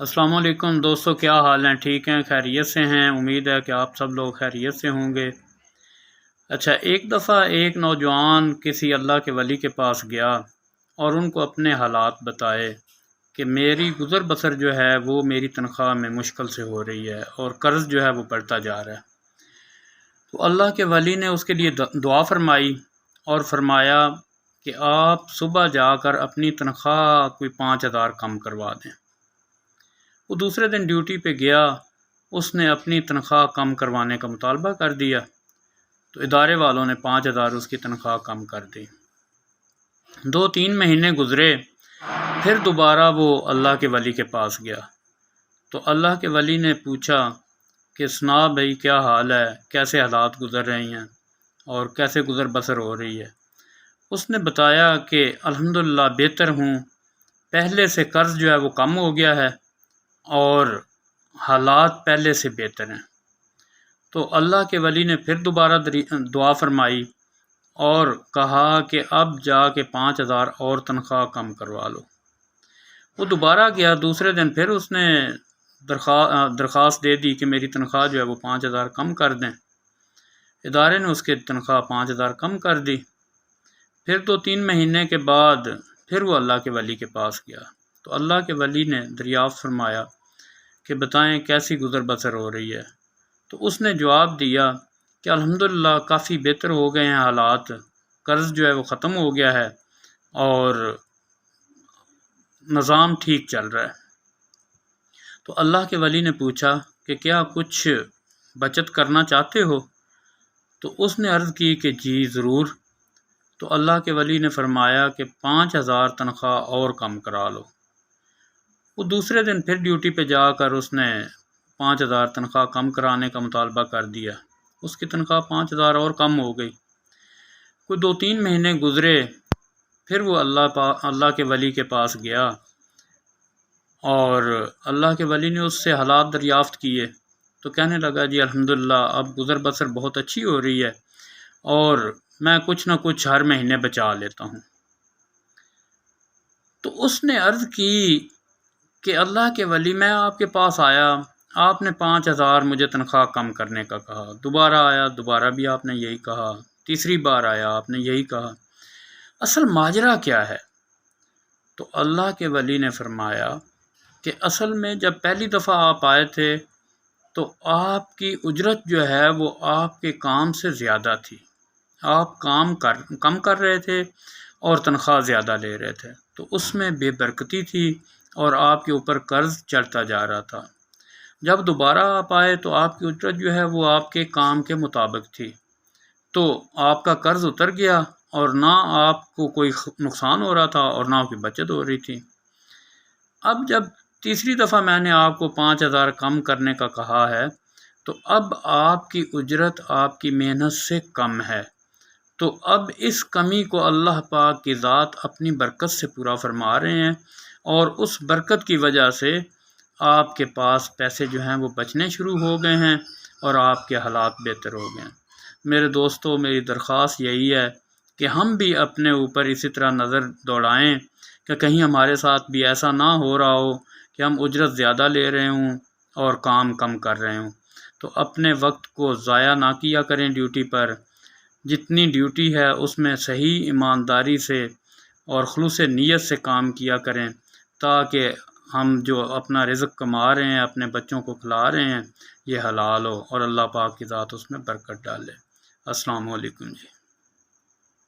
السلام علیکم دوستو، کیا حال ہیں؟ ٹھیک ہیں؟ خیریت سے ہیں؟ امید ہے کہ آپ سب لوگ خیریت سے ہوں گے۔ اچھا، ایک دفعہ ایک نوجوان کسی اللہ کے ولی کے پاس گیا اور ان کو اپنے حالات بتائے کہ میری گزر بسر جو ہے وہ میری تنخواہ میں مشکل سے ہو رہی ہے اور قرض جو ہے وہ بڑھتا جا رہا ہے۔ تو اللہ کے ولی نے اس کے لیے دعا فرمائی اور فرمایا کہ آپ صبح جا کر اپنی تنخواہ کوئی 5,000 کم کروا دیں۔ وہ دوسرے دن ڈیوٹی پہ گیا، اس نے اپنی تنخواہ کم کروانے کا مطالبہ کر دیا تو ادارے والوں نے 5,000 اس کی تنخواہ کم کر دی۔ 2-3 مہینے گزرے، پھر دوبارہ وہ اللہ کے ولی کے پاس گیا تو اللہ کے ولی نے پوچھا کہ سنا بھائی، کیا حال ہے؟ کیسے حالات گزر رہے ہیں اور کیسے گزر بسر ہو رہی ہے؟ اس نے بتایا کہ الحمدللہ بہتر ہوں، پہلے سے قرض جو ہے وہ کم ہو گیا ہے اور حالات پہلے سے بہتر ہیں۔ تو اللہ کے ولی نے پھر دوبارہ دعا فرمائی اور کہا کہ اب جا کے 5,000 اور تنخواہ کم کروا لو۔ وہ دوبارہ گیا، دوسرے دن پھر اس نے درخواست دے دی کہ میری تنخواہ جو ہے وہ 5,000 کم کر دیں۔ ادارے نے اس کے تنخواہ 5,000 کم کر دی۔ پھر 2-3 مہینے کے بعد پھر وہ اللہ کے ولی کے پاس گیا تو اللہ کے ولی نے دریافت فرمایا کہ بتائیں کیسی گزر بسر ہو رہی ہے؟ تو اس نے جواب دیا کہ الحمدللہ کافی بہتر ہو گئے ہیں حالات، قرض جو ہے وہ ختم ہو گیا ہے اور نظام ٹھیک چل رہا ہے۔ تو اللہ کے ولی نے پوچھا کہ کیا کچھ بچت کرنا چاہتے ہو؟ تو اس نے عرض کی کہ جی ضرور۔ تو اللہ کے ولی نے فرمایا کہ 5,000 تنخواہ اور کم کرا لو۔ وہ دوسرے دن پھر ڈیوٹی پہ جا کر اس نے 5,000 تنخواہ کم کرانے کا مطالبہ کر دیا۔ اس کی تنخواہ 5,000 اور کم ہو گئی۔ کوئی 2-3 مہینے گزرے، پھر وہ اللہ کے ولی کے پاس گیا اور اللہ کے ولی نے اس سے حالات دریافت کیے تو کہنے لگا جی الحمدللہ اب گزر بسر بہت اچھی ہو رہی ہے اور میں کچھ نہ کچھ ہر مہینے بچا لیتا ہوں۔ تو اس نے عرض کی کہ اللہ کے ولی، میں آپ کے پاس آیا، آپ نے 5,000 مجھے تنخواہ کم کرنے کا کہا، دوبارہ آیا، دوبارہ بھی آپ نے یہی کہا، تیسری بار آیا آپ نے یہی کہا، اصل ماجرا کیا ہے؟ تو اللہ کے ولی نے فرمایا کہ اصل میں جب پہلی دفعہ آپ آئے تھے تو آپ کی اجرت جو ہے وہ آپ کے کام سے زیادہ تھی، آپ کام کم کر رہے تھے اور تنخواہ زیادہ لے رہے تھے، تو اس میں بے برکتی تھی اور آپ کے اوپر قرض چڑھتا جا رہا تھا۔ جب دوبارہ آپ آئے تو آپ کی اجرت جو ہے وہ آپ کے کام کے مطابق تھی، تو آپ کا قرض اتر گیا اور نہ آپ کو کوئی نقصان ہو رہا تھا اور نہ کوئی بچت ہو رہی تھی۔ اب جب تیسری دفعہ میں نے آپ کو 5,000 کم کرنے کا کہا ہے تو اب آپ کی اجرت آپ کی محنت سے کم ہے، تو اب اس کمی کو اللہ پاک کی ذات اپنی برکت سے پورا فرما رہے ہیں اور اس برکت کی وجہ سے آپ کے پاس پیسے جو ہیں وہ بچنے شروع ہو گئے ہیں اور آپ کے حالات بہتر ہو گئے ہیں۔ میرے دوستو، میری درخواست یہی ہے کہ ہم بھی اپنے اوپر اسی طرح نظر دوڑائیں کہ کہیں ہمارے ساتھ بھی ایسا نہ ہو رہا ہو کہ ہم اجرت زیادہ لے رہے ہوں اور کام کم کر رہے ہوں۔ تو اپنے وقت کو ضائع نہ کیا کریں ڈیوٹی پر، جتنی ڈیوٹی ہے اس میں صحیح ایمانداری سے اور خلوص نیت سے کام کیا کریں تاکہ ہم جو اپنا رزق کما رہے ہیں، اپنے بچوں کو کھلا رہے ہیں، یہ حلال ہو اور اللہ پاک کی ذات اس میں برکت ڈالے۔ السلام علیکم جی۔